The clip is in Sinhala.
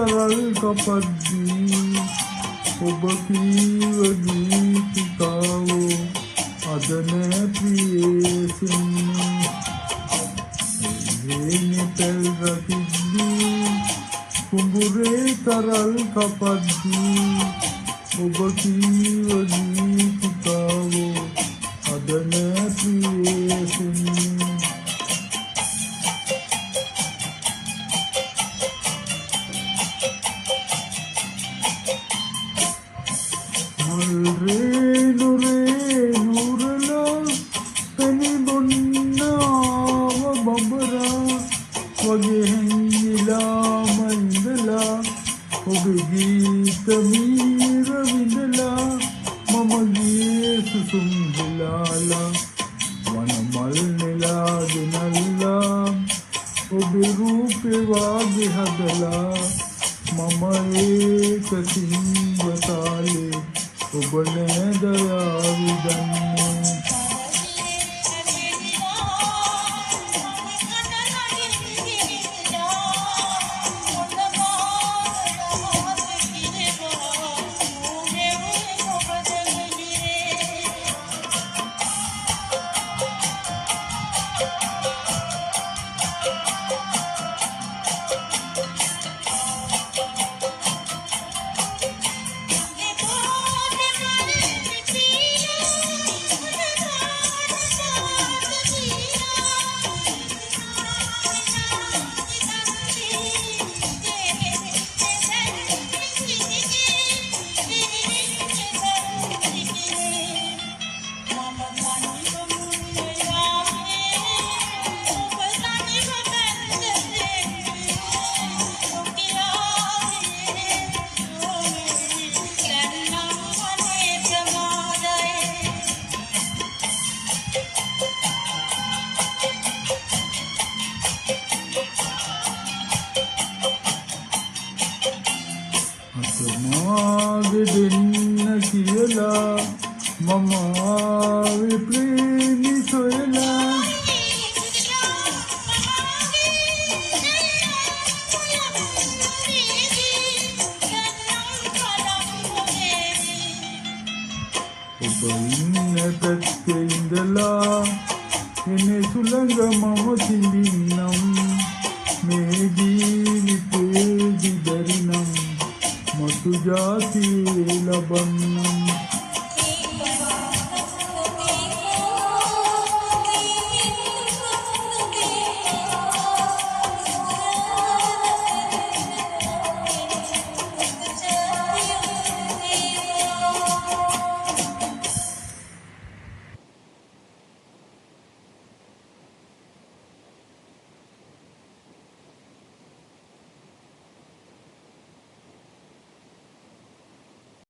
තරල් කපද්දී ඔබ කීව ගීතිකාවෝ අද නෑ ප්‍රියේසිනි හේනේ තෙල් රකිද්දී කුඹුරේ තරල් කපද්දී ඔබ කීව ගීතිකාවෝ අද නෑ ප්‍රියේසිනි Renu renu peni bonna babara wage hengila mandala obe geet meera vindala mama giye susum hilala wanamal nila ginalla obe roope wage hadala mama ek singatale ඔබනේ දයාව දන්නේ මාගේ දෙන්න කියලා මම ආවේ ප්‍රේමි සොයලා ඔබ ඉන්න පැත්තේ ඉඳලා එනේ සුළඟ මම තිබින්නම් මේ ජීවිතේ දිදරිනම් මතු ජාති ලබන්නම්